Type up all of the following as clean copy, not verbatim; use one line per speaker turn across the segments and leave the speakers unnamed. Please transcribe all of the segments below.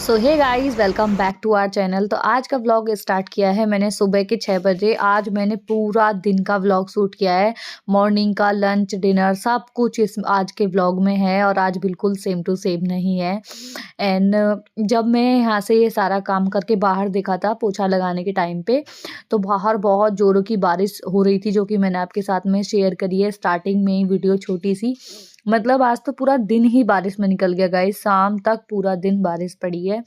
So hey guys, welcome back to our channel. तो आज का व्लॉग स्टार्ट किया है मैंने सुबह के 6 बजे। आज मैंने पूरा दिन का व्लॉग शूट किया है। मॉर्निंग का, लंच, डिनर सब कुछ इस आज के व्लॉग में है और आज बिल्कुल सेम टू सेम नहीं है। एंड जब मैं यहाँ से ये सारा काम करके बाहर देखा था पोछा लगाने के टाइम पे, तो बाहर बहुत ज़ोरों की बारिश हो रही थी, जो कि मैंने आपके साथ में शेयर करी है स्टार्टिंग में ही वीडियो छोटी सी। मतलब आज तो पूरा दिन ही बारिश में निकल गया गाइस, शाम तक पूरा दिन बारिश पड़ी है।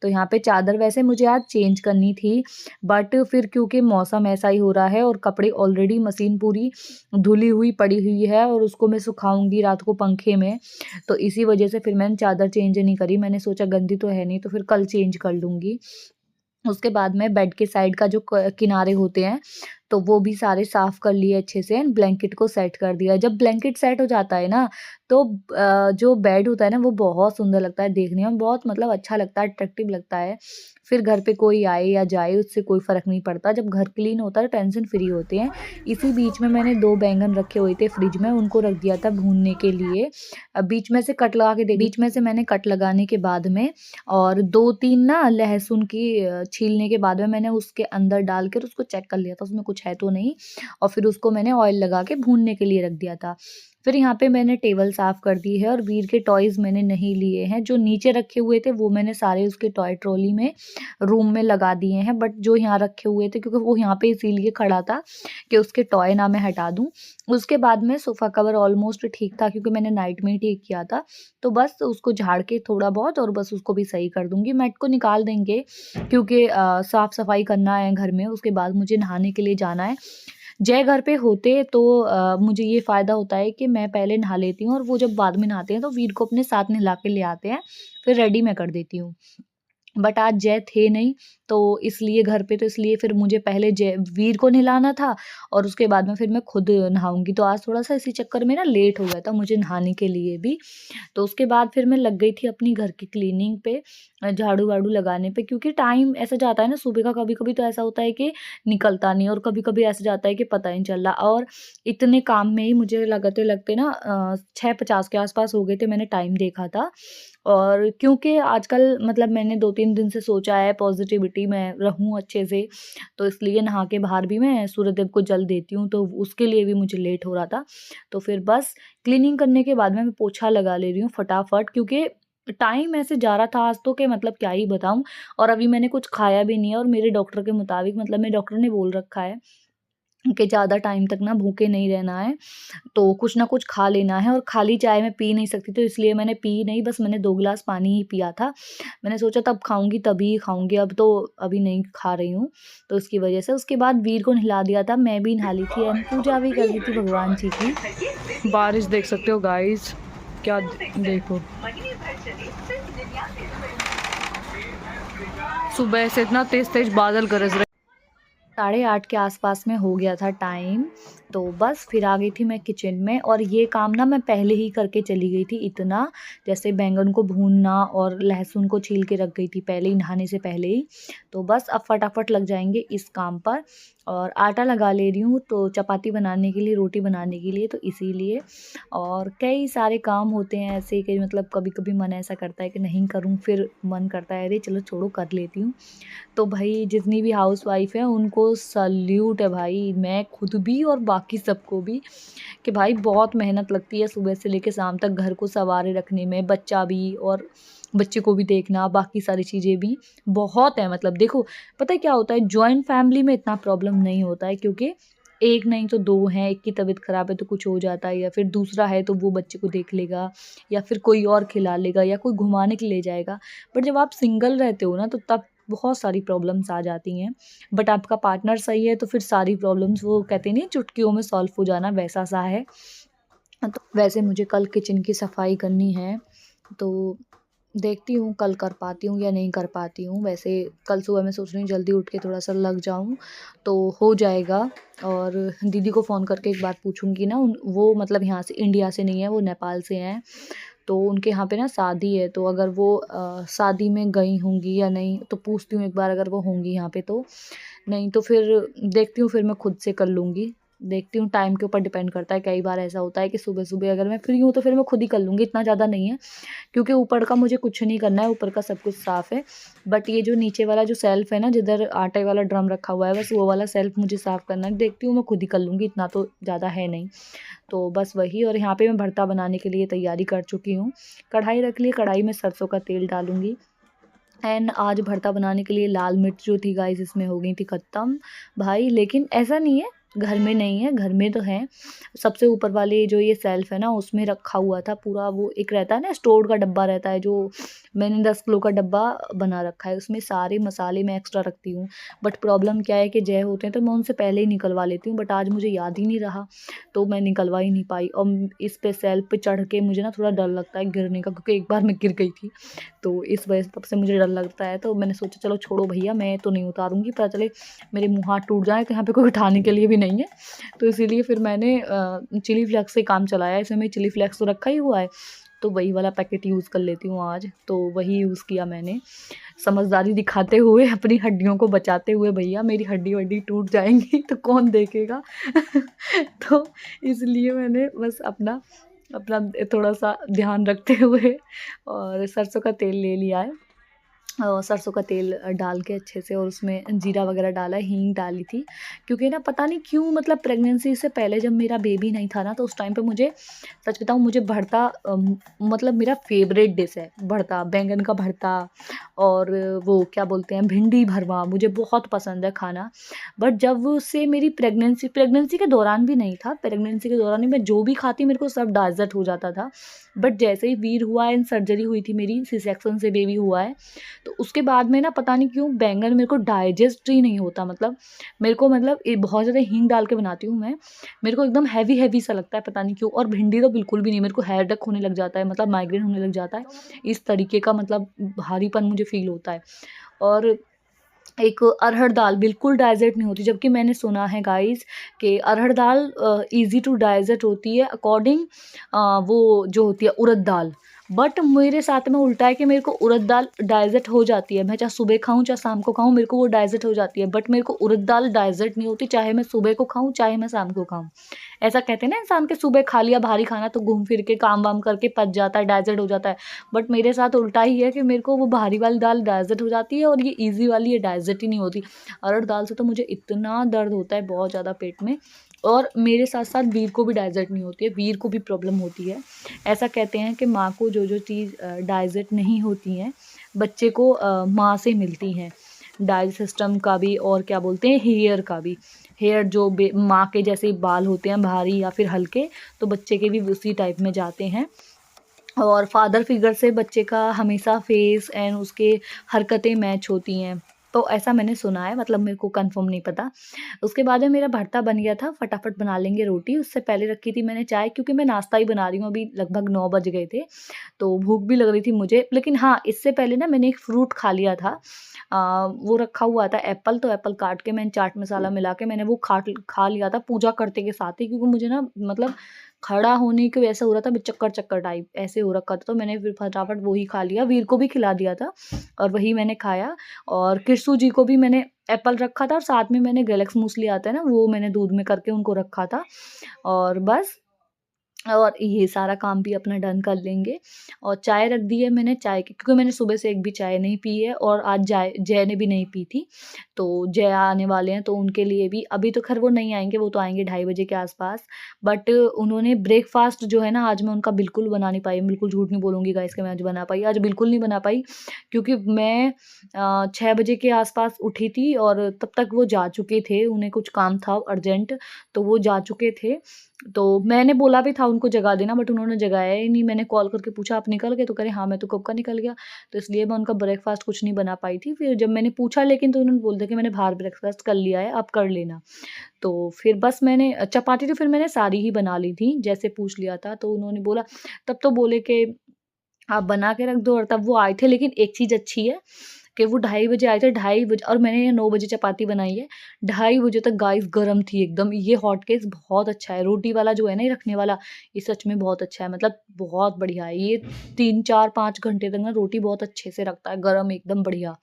तो यहाँ पे चादर वैसे मुझे आज चेंज करनी थी, बट फिर क्योंकि मौसम ऐसा ही हो रहा है और कपड़े ऑलरेडी मशीन पूरी धुली हुई पड़ी हुई है और उसको मैं सुखाऊंगी रात को पंखे में, तो इसी वजह से फिर मैंने चादर चेंज नहीं करी। मैंने सोचा गंदी तो है नहीं, तो फिर कल चेंज कर लूँगी। उसके बाद में बेड के साइड का जो किनारे होते हैं, तो वो भी सारे साफ कर लिए अच्छे से एंड ब्लैंकेट को सेट कर दिया। जब ब्लैंकेट सेट हो जाता है ना, तो जो बेड होता है ना, वो बहुत सुंदर लगता है देखने में, बहुत मतलब अच्छा लगता है, अट्रैक्टिव लगता है। फिर घर पे कोई आए या जाए उससे कोई फ़र्क नहीं पड़ता। जब घर क्लीन होता है टेंशन फ्री होते हैं। इसी बीच में मैंने 2 बैंगन रखे हुए थे फ्रिज में, उनको रख दिया था भूनने के लिए। बीच में से मैंने कट लगाने के बाद में और 2-3 ना लहसुन की छीलने के बाद में मैंने उसके अंदर डाल कर उसको चेक कर लिया था उसमें कुछ है तो नहीं, और फिर उसको मैंने ऑयल लगा के भूनने के लिए रख दिया था। फिर यहाँ पे मैंने टेबल साफ़ कर दी है और वीर के टॉयज़ मैंने नहीं लिए हैं। जो नीचे रखे हुए थे वो मैंने सारे उसके टॉय ट्रॉली में रूम में लगा दिए हैं, बट जो यहाँ रखे हुए थे क्योंकि वो यहाँ पे इसीलिए खड़ा था कि उसके टॉय ना मैं हटा दूँ। उसके बाद में सोफ़ा कवर ऑलमोस्ट ठीक था क्योंकि मैंने नाइट में ही ठीक किया था। तो बस उसको झाड़ के थोड़ा बहुत और बस उसको भी सही कर दूँगी। मैट को निकाल देंगे क्योंकि साफ़-सफ़ाई करना है घर में, उसके बाद मुझे नहाने के लिए जाना है। जय घर पे होते तो मुझे ये फ़ायदा होता है कि मैं पहले नहा लेती हूँ और वो जब बाद में नहाते हैं तो वीर को अपने साथ नहला के ले आते हैं, फिर रेडी मैं कर देती हूँ। बट आज जय थे नहीं, तो इसलिए घर पे, तो इसलिए फिर मुझे पहले जय वीर को नहलाना था और उसके बाद में फिर मैं खुद नहाऊँगी। तो आज थोड़ा-सा इसी चक्कर में ना लेट हो गया था मुझे नहाने के लिए भी। तो उसके बाद फिर मैं लग गई थी अपनी घर की क्लीनिंग पे, झाड़ू-वाड़ू लगाने पे, क्योंकि टाइम ऐसा जाता है ना सुबह का, कभी-कभी तो ऐसा होता है कि निकलता नहीं और कभी-कभी ऐसा जाता है कि पता ही नहीं चल रहा। और इतने काम में ही मुझे लगते-लगते ना 6:50 के आस-पास हो गए थे, मैंने टाइम देखा था। और क्योंकि आजकल मतलब मैंने 2-3 दिन से सोचा है पॉज़िटिविटी में रहूँ अच्छे से, तो इसलिए नहा के बाहर भी मैं सूर्यदेव को जल देती हूँ, तो उसके लिए भी मुझे लेट हो रहा था। तो फिर बस क्लीनिंग करने के बाद में मैं पोछा लगा ले रही हूँ फटाफट, क्योंकि टाइम ऐसे जा रहा था आज तो कि मतलब क्या ही बताऊँ। और अभी मैंने कुछ खाया भी नहीं है और मेरे डॉक्टर के मुताबिक, मतलब मेरे डॉक्टर ने बोल रखा है कि ज़्यादा टाइम तक ना भूखे नहीं रहना है, तो कुछ ना कुछ खा लेना है। और खाली चाय मैं पी नहीं सकती, तो इसलिए मैंने पी नहीं, बस मैंने 2 गिलास पानी ही पिया था। मैंने सोचा तब खाऊँगी तभी खाऊँगी, अब तो अभी नहीं खा रही हूँ, तो इसकी वजह से। उसके बाद वीर को नहला दिया था, मैं भी नहा ली थी एंड पूजा भी कर ली थी भगवान जी की। बारिश देख सकते हो गाइस, क्या देखो, सुबह से इतना तेज-तेज बादल गरज रहे। 8:30 के आसपास में हो गया था टाइम, तो बस फिर आ गई थी मैं किचन में और ये काम ना मैं पहले ही करके चली गई थी इतना, जैसे बैंगन को भूनना और लहसुन को छील के रख गई थी पहले ही, नहाने से पहले ही। तो बस अब फटाफट लग जाएंगे इस काम पर। और आटा लगा ले रही हूँ तो चपाती बनाने के लिए, रोटी बनाने के लिए, तो इसीलिए। और कई सारे काम होते हैं ऐसे कि मतलब कभी-कभी मन ऐसा करता है कि नहीं करूँ, फिर मन करता है अरे चलो छोड़ो कर लेती हूँ। तो भाई जितनी भी हाउसवाइफ़ हैं उनको सैल्यूट है भाई, मैं खुद भी और बाकी सबको भी, कि भाई बहुत मेहनत लगती है सुबह से लेके शाम तक घर को सँवारे रखने में, बच्चा भी और बच्चे को भी देखना, बाकी सारी चीज़ें भी बहुत है। मतलब देखो, पता है क्या होता है, जॉइंट फैमिली में इतना प्रॉब्लम नहीं होता है, क्योंकि एक नहीं तो 2 हैं, एक की तबीयत ख़राब है तो कुछ हो जाता है, या फिर दूसरा है तो वो बच्चे को देख लेगा, या फिर कोई और खिला लेगा, या कोई घुमाने के लिए ले जाएगा। बट जब आप सिंगल रहते हो ना, तो तब बहुत सारी प्रॉब्लम्स आ जाती हैं। बट आपका पार्टनर सही है तो फिर सारी प्रॉब्लम्स, वो कहते नहीं चुटकियों में सॉल्व हो जाना, वैसा सा है। तो वैसे मुझे कल किचन की सफाई करनी है, तो देखती हूँ कल कर पाती हूँ या नहीं कर पाती हूँ। वैसे कल सुबह मैं सोच रही हूँ जल्दी उठ के थोड़ा-सा लग जाऊँ, तो हो जाएगा। और दीदी को फ़ोन करके एक बार पूछूँगी ना, उन वो मतलब यहाँ से इंडिया से नहीं है, वो नेपाल से हैं। तो उनके यहाँ पे ना शादी है, तो अगर वो शादी में गई होंगी या नहीं, तो पूछती हूँ एक बार, अगर वो होंगी यहाँ पे तो। नहीं तो फिर देखती हूँ, फिर मैं खुद से कर लूँगी। देखती हूँ, टाइम के ऊपर डिपेंड करता है। कई बार ऐसा होता है कि सुबह-सुबह अगर मैं फ्री हूँ तो फिर मैं खुद ही कर लूँगी, इतना ज़्यादा नहीं है, क्योंकि ऊपर का मुझे कुछ नहीं करना है, ऊपर का सब कुछ साफ़ है। बट ये जो नीचे वाला जो शेल्फ़ है ना, जिधर आटे वाला ड्रम रखा हुआ है, बस वो वाला शेल्फ़ मुझे साफ़ करना है। देखती हूँ, मैं खुद ही कर लूँगी, इतना तो ज़्यादा है नहीं। तो बस वही, और यहाँ पे मैं भरता बनाने के लिए तैयारी कर चुकी हूँ। कढ़ाई रख ली, कढ़ाई में सरसों का तेल डालूँगी। एंड आज भरता बनाने के लिए लाल मिर्च जो थी गाइस, इसमें हो गई थी ख़त्म भाई। लेकिन ऐसा नहीं है घर में नहीं है, घर में तो है। सबसे ऊपर वाले जो ये शेल्फ है ना, उसमें रखा हुआ था पूरा। वो एक रहता है ना, स्टोर का डब्बा रहता है, जो मैंने 10 किलो का डब्बा बना रखा है, उसमें सारे मसाले मैं एक्स्ट्रा रखती हूँ। बट प्रॉब्लम क्या है कि जय होते हैं तो मैं उनसे पहले ही निकलवा लेती हूँ, बट आज मुझे याद ही नहीं रहा, तो मैं निकलवा ही नहीं पाई। और इस पे शेल्फ पे चढ़ के मुझे ना थोड़ा डर लगता है गिरने का, क्योंकि एक बार मैं गिर गई थी, तो इस वजह से तब से मुझे डर लगता है। तो मैंने सोचा चलो छोड़ो भैया, मैं तो नहीं उतारूँगी, पता चले मेरे मुँह हाथ टूट जाएँ, तो यहाँ पे कोई उठाने के लिए भी नहीं है। तो इसीलिए फिर मैंने चिली फ्लेक्स से काम चलाया। इसमें चिली फ्लेक्स तो रखा ही हुआ है, तो वही वाला पैकेट यूज़ कर लेती हूँ आज। तो वही यूज़ किया मैंने, समझदारी दिखाते हुए, अपनी हड्डियों को बचाते हुए। भैया मेरी हड्डी-वड्डी टूट जाएँगी तो कौन देखेगा? तो इसलिए मैंने बस अपना अपना थोड़ा-सा ध्यान रखते हुए और सरसों का तेल ले लिया है। सरसों का तेल डाल के अच्छे से, और उसमें जीरा वगैरह डाला, हींग डाली थी। क्योंकि ना पता नहीं क्यों, मतलब प्रेगनेंसी से पहले जब मेरा बेबी नहीं था ना, तो उस टाइम पे मुझे, सच बताऊँ, मुझे भरता मतलब मेरा फ़ेवरेट डिश है भरता, बैंगन का भरता। और वो क्या बोलते हैं, भिंडी भरवा, मुझे बहुत पसंद है खाना। बट जब से मेरी प्रेगनेंसी के दौरान भी नहीं था, प्रेगनेंसी के दौरान ही मैं जो भी खाती मेरे को सब डाइजेस्ट हो जाता था। बट जैसे ही वीर हुआ एंड सर्जरी हुई थी मेरी, सी सेक्शन से बेबी हुआ है, तो उसके बाद में ना पता नहीं क्यों बैंगन मेरे को डाइजेस्ट ही नहीं होता। मतलब मेरे को, मतलब बहुत ज़्यादा हींग डाल के बनाती हूँ मैं, मेरे को एकदम हैवी हैवी सा लगता है, पता नहीं क्यों। और भिंडी तो बिल्कुल भी नहीं, मेरे को हेडेक होने लग जाता है, मतलब माइग्रेन होने लग जाता है, इस तरीके का मतलब भारीपन मुझे फील होता है। और एक अरहर दाल बिल्कुल डाइजेस्ट नहीं होती, जबकि मैंने सुना है गाइस कि अरहर दाल ईज़ी टू डाइजेस्ट होती है अकॉर्डिंग वो जो होती है उड़द दाल। बट मेरे साथ में उल्टा है कि मेरे को उड़द दाल डाइजेस्ट हो जाती है, मैं चाहे सुबह खाऊँ चाहे शाम को खाऊँ, मेरे को वो डाइजेस्ट हो जाती है। बट मेरे को उड़द दाल डाइजेस्ट नहीं होती, चाहे मैं सुबह को खाऊँ चाहे मैं शाम को खाऊँ। ऐसा कहते हैं ना, इंसान के सुबह खा लिया भारी खाना तो घूम फिर के काम वाम करके पच जाता है, डाइजेस्ट हो जाता है। बट मेरे साथ उल्टा ही है कि मेरे को वो भारी वाली दाल डाइजेस्ट हो जाती है, और ये ईज़ी वाली ये डाइजेस्ट ही नहीं होती। अरहर दाल से तो मुझे इतना दर्द होता है बहुत ज़्यादा पेट में, और मेरे साथ-साथ वीर को भी डाइजेस्ट नहीं होती है, वीर को भी प्रॉब्लम होती है। ऐसा कहते हैं कि माँ को जो-जो चीज़ डाइजेस्ट नहीं होती हैं, बच्चे को माँ से मिलती हैं। डाइजेस्ट सिस्टम का भी, और क्या बोलते हैं, हेयर का भी। हेयर जो माँ के जैसे बाल होते हैं भारी या फिर हल्के, तो बच्चे के भी उसी टाइप में जाते हैं। और फादर फिगर से बच्चे का हमेशा फेस एंड उसके हरकतें मैच होती हैं। तो ऐसा मैंने सुना है, मतलब मेरे को कंफर्म नहीं पता। उसके बाद में मेरा भरता बन गया था, फटाफट बना लेंगे रोटी। उससे पहले रखी थी मैंने चाय, क्योंकि मैं नाश्ता ही बना रही हूँ, अभी लगभग 9 बज गए थे, तो भूख भी लग रही थी मुझे। लेकिन हाँ, इससे पहले ना मैंने एक फ्रूट खा लिया था। वो रखा हुआ था एप्पल, तो एप्पल काट के मैंने चाट मसाला मिला के मैंने वो खा लिया था पूजा करते के साथ ही, क्योंकि मुझे ना, मतलब खड़ा होने की वजह से हो रहा था, चक्कर-चक्कर टाइप ऐसे हो रखा था, तो मैंने फिर फटाफट वो ही खा लिया, वीर को भी खिला दिया था, और वही मैंने खाया। और किरसू जी को भी मैंने एप्पल रखा था, और साथ में मैंने गैलेक्स मूसली आता है ना, वो मैंने दूध में करके उनको रखा था। और बस, और ये सारा काम भी अपना डन कर लेंगे। और चाय रख दी है मैंने, चाय की, क्योंकि मैंने सुबह से एक भी चाय नहीं पी है, और आज जय ने भी नहीं पी थी। तो जय आने वाले हैं, तो उनके लिए भी, अभी तो खैर वो नहीं आएँगे, वो तो आएँगे 2:30 बजे के आस-पास। बट उन्होंने ब्रेकफ़ास्ट जो है ना, आज मैं उनका बिल्कुल बना नहीं पाई, बिल्कुल झूठ नहीं बोलूँगी गाइस कि मैं आज बना पाई, आज बिल्कुल नहीं बना पाई, क्योंकि मैं 6 बजे के आस-पास उठी थी, और तब तक वो जा चुके थे, उन्हें कुछ काम था अर्जेंट, तो वो जा चुके थे। तो मैंने बोला भी था उनको जगा देना, बट उन्होंने जगाया ही नहीं। मैंने कॉल करके पूछा, आप निकल गए? तो कह रहे हाँ, मैं तो कब का निकल गया। तो इसलिए मैं उनका ब्रेकफ़ास्ट कुछ नहीं बना पाई थी। फिर जब मैंने पूछा, लेकिन तो उन्होंने बोल दिया कि मैंने बाहर ब्रेकफ़ास्ट कर लिया है, आप कर लेना। तो फिर बस मैंने चपाती तो फिर मैंने सारी ही बना ली थी, जैसे पूछ लिया था। तो उन्होंने बोला, तब तो बोले कि आप बना के रख दो, और तब वो आए थे। लेकिन एक चीज़ अच्छी है, कि वो 2:30 बजे आए थे, 2:30 बजे, और मैंने 9 बजे चपाती बनाई है। 2:30 बजे तक गाइस गरम थी एकदम। ये हॉट केस बहुत अच्छा है, रोटी वाला जो है ना ये रखने वाला, ये सच में बहुत अच्छा है, मतलब बहुत बढ़िया है ये। 3 4 5 घंटे तक ना रोटी बहुत अच्छे से रखता है, गरम एकदम बढ़िया।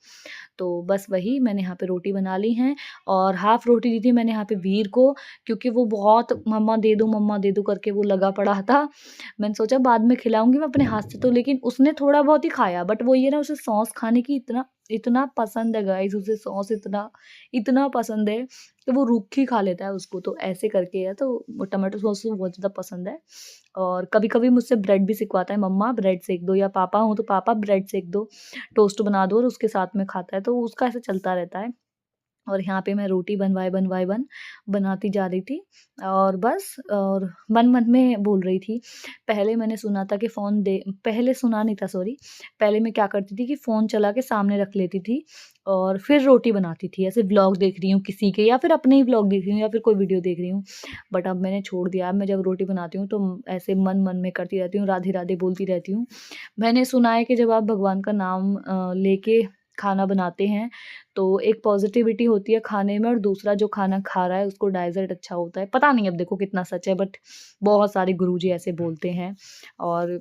तो बस वही मैंने यहाँ पे रोटी बना ली हैं, और हाफ रोटी दी थी मैंने यहाँ पे वीर को, क्योंकि वो बहुत मम्मा दे दो करके वो लगा पड़ा था। मैंने सोचा बाद में खिलाऊंगी मैं अपने हाथ से, तो लेकिन उसने थोड़ा बहुत ही खाया, बट वो ये ना उसे सॉस खाने की इतना इतना पसंद है गाइस, उसे सॉस इतना इतना पसंद है कि वो रूखी खा लेता है उसको, तो ऐसे करके है। तो वो टमाटो सॉस उसको बहुत ज़्यादा पसंद है। और कभी कभी मुझसे ब्रेड भी सिकवाता है, मम्मा ब्रेड सेक दो, या पापा हूँ तो पापा ब्रेड सेक दो, टोस्ट बना दो, और उसके साथ में खाता है, तो उसका ऐसे चलता रहता है। और यहाँ पे मैं रोटी बन बनाती जा रही थी, और बस, और मन-मन में बोल रही थी। पहले मैंने सुना था कि पहले सुना नहीं था, सॉरी। पहले मैं क्या करती थी कि फ़ोन चला के सामने रख लेती थी और फिर रोटी बनाती थी। ऐसे व्लॉग देख रही हूँ किसी के, या फिर अपने ही व्लॉग देख रही हूँ, या फिर कोई वीडियो देख रही हूँ। बट अब मैंने छोड़ दिया। अब मैं जब रोटी बनाती हूँ तो ऐसे मन-मन में करती रहती हूँ, राधे-राधे बोलती रहती हूँ। मैंने सुना है कि जब आप भगवान का नाम लेके खाना बनाते हैं, तो एक पॉज़िटिविटी होती है खाने में, और दूसरा जो खाना खा रहा है उसको डाइजेस्ट अच्छा होता है। पता नहीं अब देखो कितना सच है, बट बहुत सारे गुरुजी ऐसे बोलते हैं। और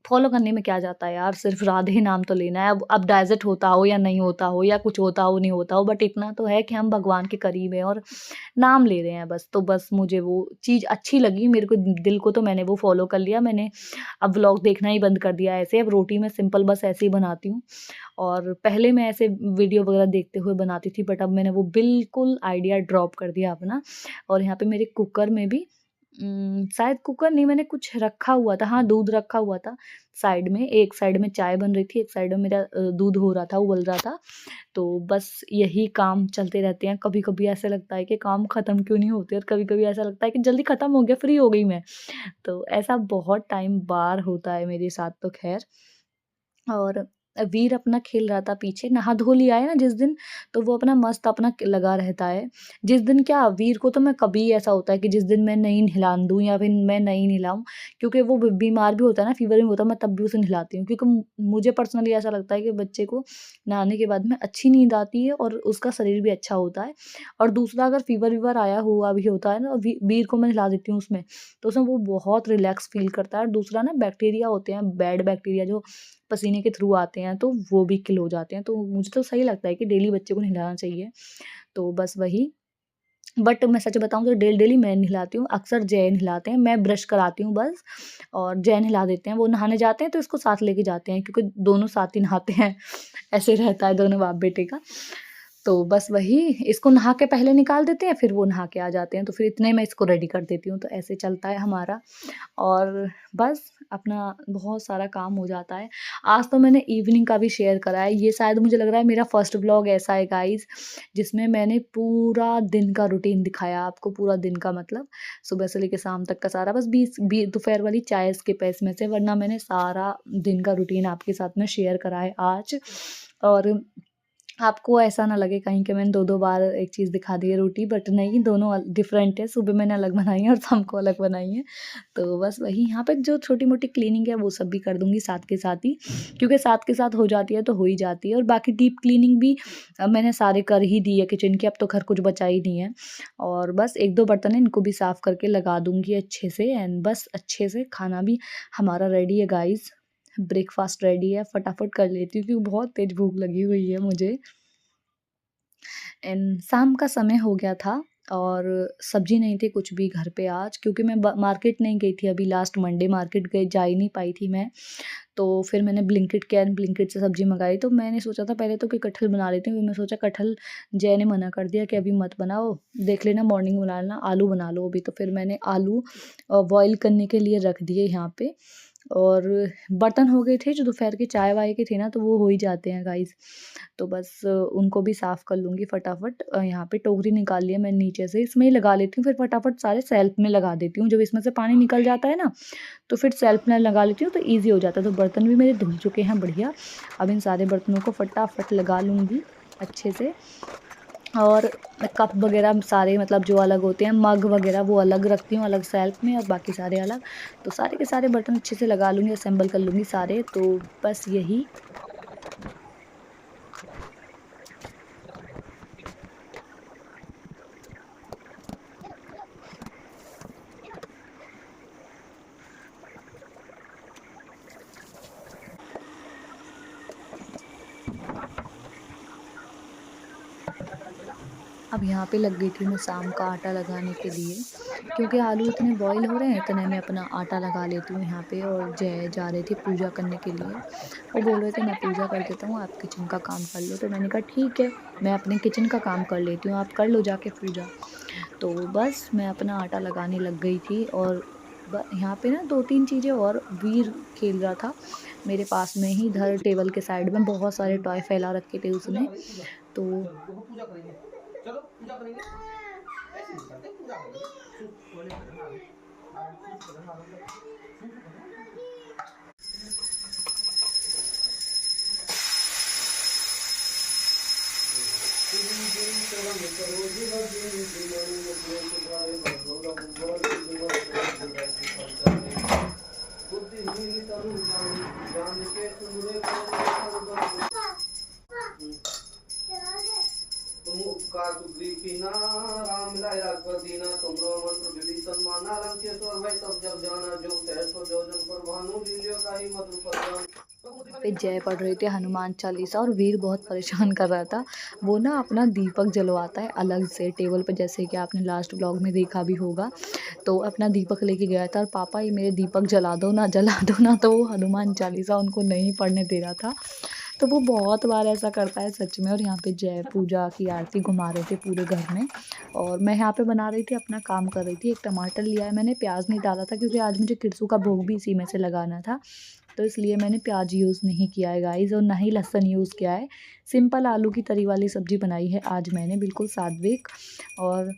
फ़ॉलो करने में क्या जाता है यार, सिर्फ़ राधे नाम तो लेना है। अब डाइजेस्ट होता हो या नहीं होता हो, या कुछ होता हो नहीं होता हो, बट इतना तो है कि हम भगवान के करीब हैं और नाम ले रहे हैं बस। तो बस मुझे वो चीज़ अच्छी लगी, मेरे को दिल को, तो मैंने वो फ़ॉलो कर लिया। मैंने अब व्लॉग देखना ही बंद कर दिया है ऐसे। अब रोटी मैं सिंपल बस ऐसे ही बनाती हूँ, और पहले मैं ऐसे वीडियो वगैरह देखते हुए बनाती थी, बट अब मैंने वो बिल्कुल आइडिया ड्रॉप कर दिया अपना। और यहाँ पे मेरे कुकर में भी शायद कुकर नहीं, मैंने कुछ रखा हुआ था, हाँ, दूध रखा हुआ था साइड में। एक साइड में चाय बन रही थी, एक साइड में मेरा दूध हो रहा था, उबल रहा था। तो बस यही काम चलते रहते हैं। कभी-कभी ऐसा लगता है कि काम ख़त्म क्यों नहीं होते, और कभी-कभी ऐसा लगता है कि जल्दी ख़त्म हो गया, फ्री हो गई मैं। तो ऐसा बहुत टाइम बार होता है मेरे साथ तो ख़ैर। और वीर अपना खेल रहा था पीछे, नहा धो लिया है ना जिस दिन, तो वो अपना मस्त अपना लगा रहता है। जिस दिन क्या, वीर को तो मैं कभी ऐसा होता है कि जिस दिन मैं नहीं नहलान दूँ या फिर मैं नहीं नहलाऊँ, क्योंकि वो बीमार भी होता है ना, फ़ीवर भी होता है, मैं तब भी उसे नहलाती हूँ, क्योंकि मुझे पर्सनली ऐसा लगता है कि बच्चे को नहाने के बाद में अच्छी नींद आती है और उसका शरीर भी अच्छा होता है। और दूसरा, अगर फ़ीवर-वीवर आया हुआ भी होता है ना, वीर को मैं नहला देती हूँ उसमें, तो उसमें वो बहुत रिलैक्स फ़ील करता है। और दूसरा ना, बैक्टीरिया होते हैं, बैड बैक्टीरिया जो पसीने के थ्रू आते हैं, तो वो भी किल हो जाते हैं। तो मुझे तो सही लगता है कि डेली बच्चे को नहलाना चाहिए। तो बस वही, बट मैं सच बताऊँ तो डेली मैं नहलाती हूँ, अक्सर जय नहलाते हैं, मैं ब्रश कराती हूँ बस, और जय नहला देते हैं। वो नहाने जाते हैं तो इसको साथ लेके जाते हैं, क्योंकि दोनों साथ ही नहाते हैं। ऐसे रहता है दोनों बाप-बेटे का। तो बस वही, इसको नहा के पहले निकाल देते हैं, फिर वो नहा के आ जाते हैं, तो फिर इतने में इसको रेडी कर देती हूँ, तो ऐसे चलता है हमारा। और बस अपना बहुत सारा काम हो जाता है। आज तो मैंने इवनिंग का भी शेयर करा है, ये शायद मुझे लग रहा है मेरा फर्स्ट व्लॉग ऐसा है गाइज़, जिसमें मैंने पूरा दिन का रूटीन दिखाया आपको, पूरा दिन का मतलब सुबह से लेके शाम तक का सारा, बस दोपहर वाली चाय स्किप है इसमें से, वरना मैंने सारा दिन का रूटीन आपके साथ में शेयर करा है आज। और आपको ऐसा ना लगे कहीं कि मैंने 2-2 बार एक चीज़ दिखा दी है रोटी, बट नहीं, दोनों डिफरेंट है। सुबह मैंने अलग बनाई है और शाम को अलग बनाई है। तो बस वही, यहाँ पे जो छोटी-मोटी क्लीनिंग है वो सब भी कर दूँगी साथ के साथ ही, क्योंकि साथ के साथ हो जाती है तो हो ही जाती है। और बाकी डीप क्लीनिंग भी मैंने सारे कर ही दी है किचन की, अब तो ख़ैर कुछ बचा ही नहीं है। और बस 1-2 बर्तन हैं, इनको भी साफ़ करके लगा दूँगी अच्छे से, एंड बस अच्छे से खाना भी हमारा रेडी है गाइज़। ब्रेकफ़ास्ट रेडी है, फटाफट कर लेती हूँ क्योंकि बहुत तेज़ भूख लगी हुई है मुझे। एंड शाम का समय हो गया था, और सब्ज़ी नहीं थी कुछ भी घर पे आज, क्योंकि मैं मार्केट नहीं गई थी अभी, लास्ट मंडे मार्केट गई, जा ही नहीं पाई थी मैं। तो फिर मैंने ब्लिंकिट किया, ब्लिंकिट से सब्ज़ी मंगाई। तो मैंने सोचा था पहले तो कि कटहल बना लेती हूँ, फिर मैं सोचा कटहल, जय ने मना कर दिया कि अभी मत बनाओ, देख लेना मॉर्निंग बना लेना, आलू बना लो अभी। तो फिर मैंने आलू बॉयल करने के लिए रख दिए यहाँ पे। और बर्तन हो गए थे जो दोपहर के चाय-वाय के थे ना, तो वो हो ही जाते हैं गाइज़। तो बस उनको भी साफ़ कर लूँगी फटाफट। यहाँ पे टोकरी निकाल लिया मैंने नीचे से, इसमें ही लगा लेती हूँ, फिर फटाफट सारे शेल्फ़ में लगा देती हूँ। जब इसमें से पानी निकल जाता है ना, तो फिर शेल्फ़ में लगा लेती हूँ, तो ईज़ी हो जाता है। तो बर्तन भी मेरे धुल चुके हैं बढ़िया। अब इन सारे बर्तनों को फटाफट लगा लूँगी अच्छे से। और कप वगैरह सारे, मतलब जो अलग होते हैं, मग वगैरह वो अलग रखती हूँ, अलग शेल्फ़ में, और बाकी सारे अलग। तो सारे के सारे बर्तन अच्छे से लगा लूँगी, असेंबल कर लूँगी सारे। तो बस यही अब यहाँ पे लग गई थी मैं शाम का आटा लगाने के लिए, क्योंकि आलू इतने बॉईल हो रहे हैं, इतने में अपना आटा लगा लेती हूँ यहाँ पे। और जय जा रहे थे पूजा करने के लिए, वो बोल रहे थे मैं पूजा कर देता हूँ, आप किचन का काम कर लो। तो मैंने कहा ठीक है, मैं अपने किचन का काम कर लेती हूँ, आप कर लो जाके पूजा। तो बस मैं अपना आटा लगाने लग गई थी। और यहाँ पे ना 2-3 चीज़ें और वीर खेल रहा था मेरे पास में ही, इधर टेबल के साइड में बहुत सारे टॉय फैला रखे थे उसने। तो
तुम उपकार सुग्रीव राम मिलाए राजपद दीना तुमरो मंत्र विभीषण माना लंकेश्वर भाई सब जग जाना जो सहसो जो जन पर भानु लील्यो ताई मधुपर
पे जय पढ़ रहे थे हनुमान चालीसा, और वीर बहुत परेशान कर रहा था। वो ना अपना दीपक जलवाता है अलग से टेबल पे, जैसे कि आपने लास्ट व्लॉग में देखा भी होगा। तो अपना दीपक लेके गया था, और पापा ये मेरे दीपक जला दो ना, जला दो ना। तो वो हनुमान चालीसा उनको नहीं पढ़ने दे रहा था। तो वो बहुत बार ऐसा करता है सच में। और यहाँ पे जय पूजा की आरती घुमा रहे थे पूरे घर में, और मैं यहाँ पे बना रही थी, अपना काम कर रही थी। एक टमाटर लिया है मैंने, प्याज नहीं डाला था क्योंकि आज मुझे किरसू का भोग भी इसी में से लगाना था, तो इसलिए मैंने प्याज यूज़ नहीं किया है गाइज़, और ना ही लहसुन यूज़ किया है। सिंपल आलू की तरी वाली सब्ज़ी बनाई है आज मैंने, बिल्कुल सात्विक। और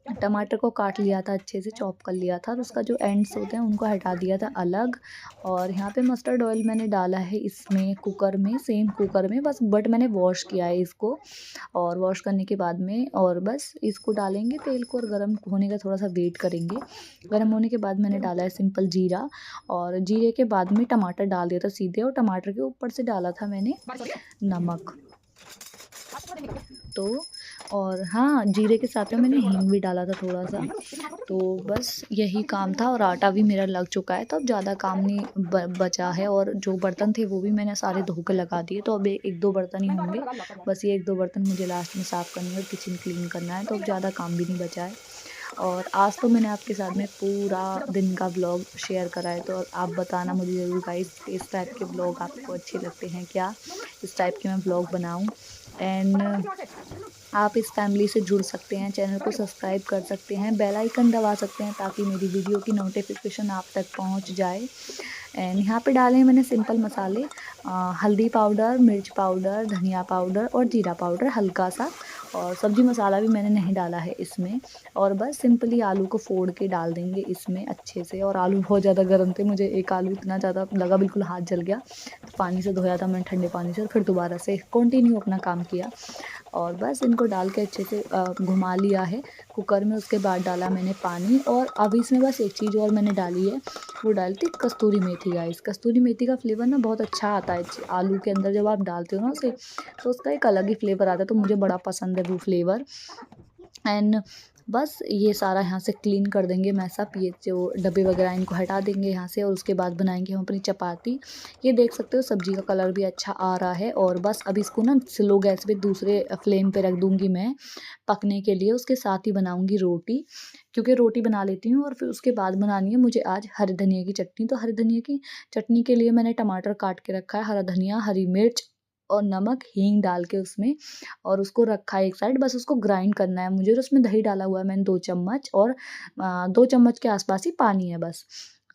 टमाटर को काट लिया था, अच्छे से चॉप कर लिया था, और उसका जो एंड्स होते हैं उनको हटा दिया था अलग। और यहाँ पे मस्टर्ड ऑयल मैंने डाला है इसमें कुकर में, सेम कुकर में बस, बट मैंने वॉश किया है इसको। और वॉश करने के बाद में और बस इसको डालेंगे तेल को, और गर्म होने का थोड़ा सा वेट करेंगे। गर्म होने के बाद मैंने डाला है सिंपल जीरा, और जीरे के बाद में टमाटर डाल दिया था सीधे, और टमाटर के ऊपर से डाला था मैंने नमक। तो और हाँ, जीरे के साथ में मैंने हींग भी डाला था थोड़ा सा। तो बस यही काम था, और आटा भी मेरा लग चुका है, तो अब ज़्यादा काम नहीं बचा है। और जो बर्तन थे वो भी मैंने सारे धो के लगा दिए, तो अब एक दो बर्तन ही होंगे बस। ये एक दो बर्तन मुझे लास्ट में साफ़ करनी है और किचन क्लीन करना है, तो अब ज़्यादा काम भी नहीं बचा है। और आज तो मैंने आपके साथ में पूरा दिन का ब्लॉग शेयर करा है, तो आप बताना मुझे ज़रूर गाइस, इस टाइप के ब्लॉग आपको अच्छे लगते हैं क्या, इस टाइप के मैं ब्लॉग बनाऊँ। एंड आप इस फैमिली से जुड़ सकते हैं, चैनल को सब्सक्राइब कर सकते हैं, बेल आइकन दबा सकते हैं ताकि मेरी वीडियो की नोटिफिकेशन आप तक पहुंच जाए। एंड यहाँ पे डाले हैं मैंने सिंपल मसाले, हल्दी पाउडर, मिर्च पाउडर, धनिया पाउडर और जीरा पाउडर हल्का सा, और सब्ज़ी मसाला भी मैंने नहीं डाला है इसमें। और बस सिंपली आलू को फोड़ के डाल देंगे इसमें अच्छे से। और आलू बहुत ज़्यादा गर्म थे, मुझे एक आलू इतना ज़्यादा लगा बिल्कुल हाथ जल गया, तो पानी से धोया था मैंने, ठंडे पानी से, और फिर दोबारा से कंटिन्यू अपना काम किया। और बस इनको डाल के अच्छे से घुमा लिया है कुकर में। उसके बाद डाला मैंने पानी, और अब इसमें बस एक चीज़ और मैंने डाली है, वो डाली थी कस्तूरी मेथी। गाइस, कस्तूरी मेथी का फ्लेवर ना बहुत अच्छा आता है आलू के अंदर, जब आप डालते हो ना उसे, तो उसका एक अलग ही फ्लेवर आता है, तो मुझे बड़ा पसंद है वो फ्लेवर। एंड बस ये सारा यहाँ से क्लीन कर देंगे मैसअप, ये जो डब्बे वगैरह इनको हटा देंगे यहाँ से, और उसके बाद बनाएंगे हम अपनी चपाती। ये देख सकते हो सब्जी का कलर भी अच्छा आ रहा है। और बस अब इसको ना स्लो गैस पे दूसरे फ्लेम पे रख दूँगी मैं पकने के लिए। उसके साथ ही बनाऊँगी रोटी, क्योंकि रोटी बना लेती हूँ और फिर उसके बाद बनानी है मुझे आज हरे धनिया की चटनी। तो हरे धनिया की चटनी के लिए मैंने टमाटर काट के रखा है, हरा धनिया, हरी मिर्च और नमक, हींग डाल के उसमें, और उसको रखा है एक साइड। बस उसको ग्राइंड करना है मुझे, और उसमें दही डाला हुआ है मैंने 2 चम्मच, और 2 चम्मच के आसपास ही पानी है बस।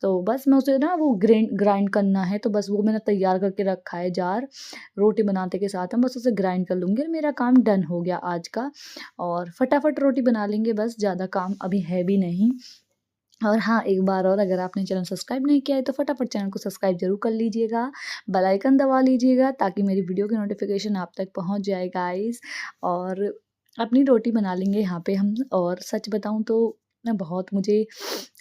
तो बस मैं उसे ना वो ग्राइंड करना है, तो बस वो मैंने तैयार करके रखा है जार। रोटी बनाते के साथ हम बस उसे ग्राइंड कर लूँगी, और मेरा काम डन हो गया आज का। और फटाफट रोटी बना लेंगे, बस ज़्यादा काम अभी है भी नहीं। और हाँ, एक बार और, अगर आपने चैनल सब्सक्राइब नहीं किया है तो फटाफट चैनल को सब्सक्राइब ज़रूर कर लीजिएगा, बेल आइकन दबा लीजिएगा ताकि मेरी वीडियो की नोटिफिकेशन आप तक पहुँच जाए गाइस। और अपनी रोटी बना लेंगे यहाँ पे हम। और सच बताऊँ तो ना बहुत मुझे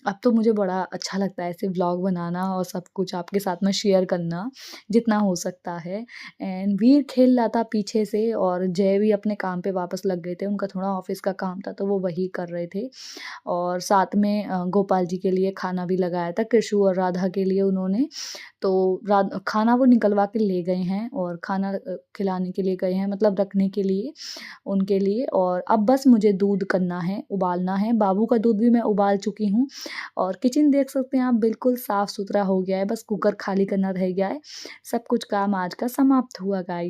अब तो मुझे बड़ा अच्छा लगता है ऐसे व्लॉग बनाना और सब कुछ आपके साथ में शेयर करना, जितना हो सकता है। एंड वीर खेल रहा था पीछे से और जय भी अपने काम पे वापस लग गए थे, उनका थोड़ा ऑफ़िस का काम था तो वो वही कर रहे थे। और साथ में गोपाल जी के लिए खाना भी लगाया था, कृषु और राधा के लिए उन्होंने। तो खाना वो निकलवा के ले गए हैं और खाना खिलाने के लिए गए हैं, मतलब रखने के लिए उनके लिए। और अब बस मुझे दूध करना है, उबालना है। बाबू का दूध भी मैं उबाल चुकी हूँ और किचन देख सकते हैं आप बिल्कुल साफ-सुथरा हो गया है, बस कुकर खाली करना रह गया है। सब कुछ काम आज का समाप्त हुआ गाइस।